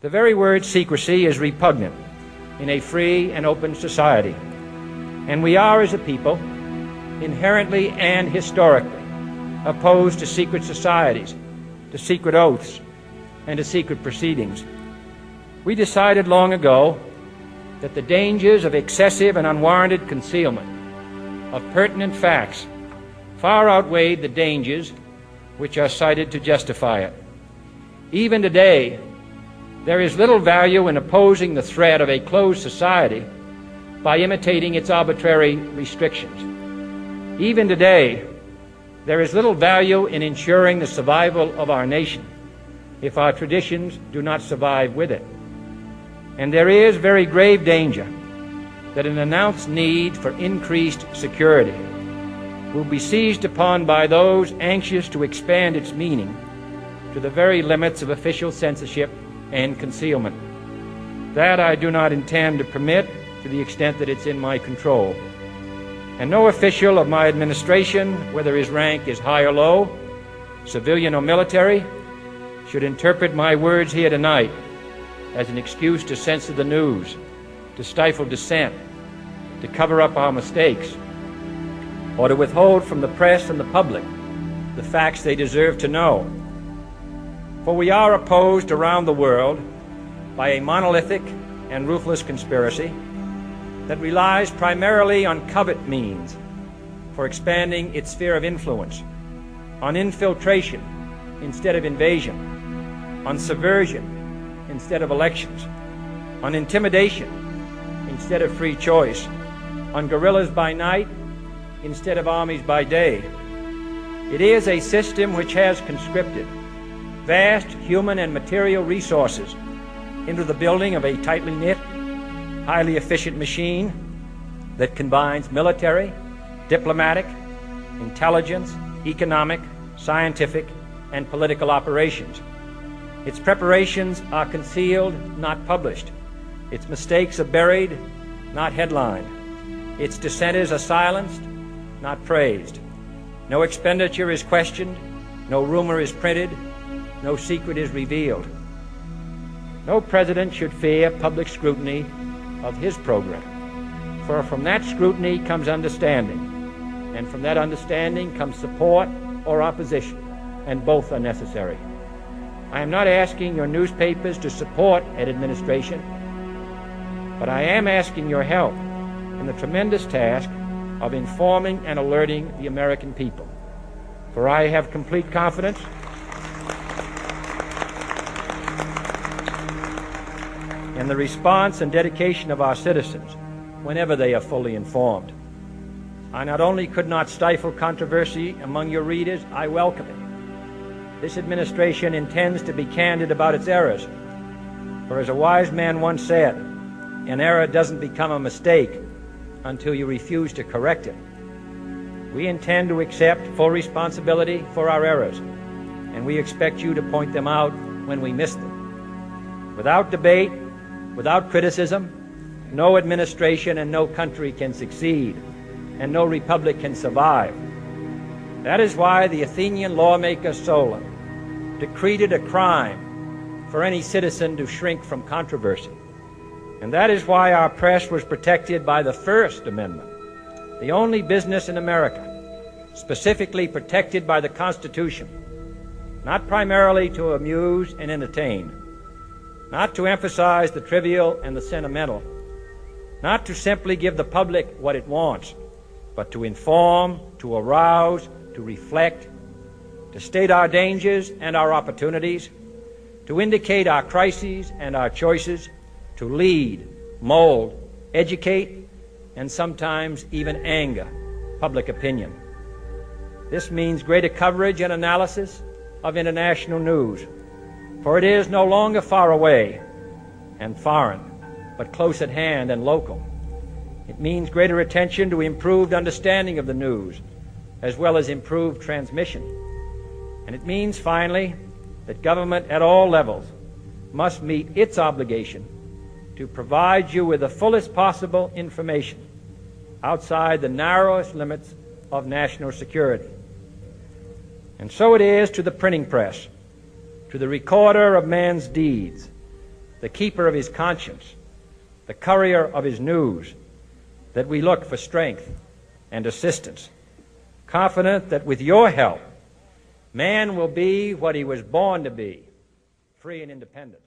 The very word secrecy is repugnant in a free and open society, and we are, as a people, inherently and historically opposed to secret societies, to secret oaths, and to secret proceedings. We decided long ago that the dangers of excessive and unwarranted concealment of pertinent facts far outweighed the dangers which are cited to justify it. Even today, there is little value in opposing the threat of a closed society by imitating its arbitrary restrictions. Even today, there is little value in ensuring the survival of our nation if our traditions do not survive with it. And there is very grave danger that an announced need for increased security will be seized upon by those anxious to expand its meaning to the very limits of official censorship and concealment. That I do not intend to permit to the extent that it's in my control. And no official of my administration, whether his rank is high or low, civilian or military, should interpret my words here tonight as an excuse to censor the news, to stifle dissent, to cover up our mistakes, or to withhold from the press and the public the facts they deserve to know. For we are opposed around the world by a monolithic and ruthless conspiracy that relies primarily on covert means for expanding its sphere of influence, on infiltration instead of invasion, on subversion instead of elections, on intimidation instead of free choice, on guerrillas by night instead of armies by day. It is a system which has conscripted vast human and material resources into the building of a tightly knit, highly efficient machine that combines military, diplomatic, intelligence, economic, scientific, and political operations. Its preparations are concealed, not published. Its mistakes are buried, not headlined. Its dissenters are silenced, not praised. No expenditure is questioned, no rumor is printed, no secret is revealed. No president should fear public scrutiny of his program, for from that scrutiny comes understanding, and from that understanding comes support or opposition, and both are necessary. I am not asking your newspapers to support an administration, but I am asking your help in the tremendous task of informing and alerting the American people. For I have complete confidence in the response and dedication of our citizens whenever they are fully informed. I not only could not stifle controversy among your readers, I welcome it. This administration intends to be candid about its errors. For as a wise man once said, an error doesn't become a mistake until you refuse to correct it. We intend to accept full responsibility for our errors, and we expect you to point them out when we miss them. Without debate, without criticism, no administration and no country can succeed, and no republic can survive. That is why the Athenian lawmaker Solon decreed it a crime for any citizen to shrink from controversy. And that is why our press was protected by the First Amendment, the only business in America specifically protected by the Constitution, not primarily to amuse and entertain, not to emphasize the trivial and the sentimental, not to simply give the public what it wants, but to inform, to arouse, to reflect, to state our dangers and our opportunities, to indicate our crises and our choices, to lead, mold, educate, and sometimes even anger public opinion. This means greater coverage and analysis of international news, for it is no longer far away and foreign, but close at hand and local. It means greater attention to improved understanding of the news, as well as improved transmission. And it means, finally, that government at all levels must meet its obligation to provide you with the fullest possible information outside the narrowest limits of national security. And so it is to the printing press, to the recorder of man's deeds, the keeper of his conscience, the courier of his news, that we look for strength and assistance, confident that with your help, man will be what he was born to be, free and independent.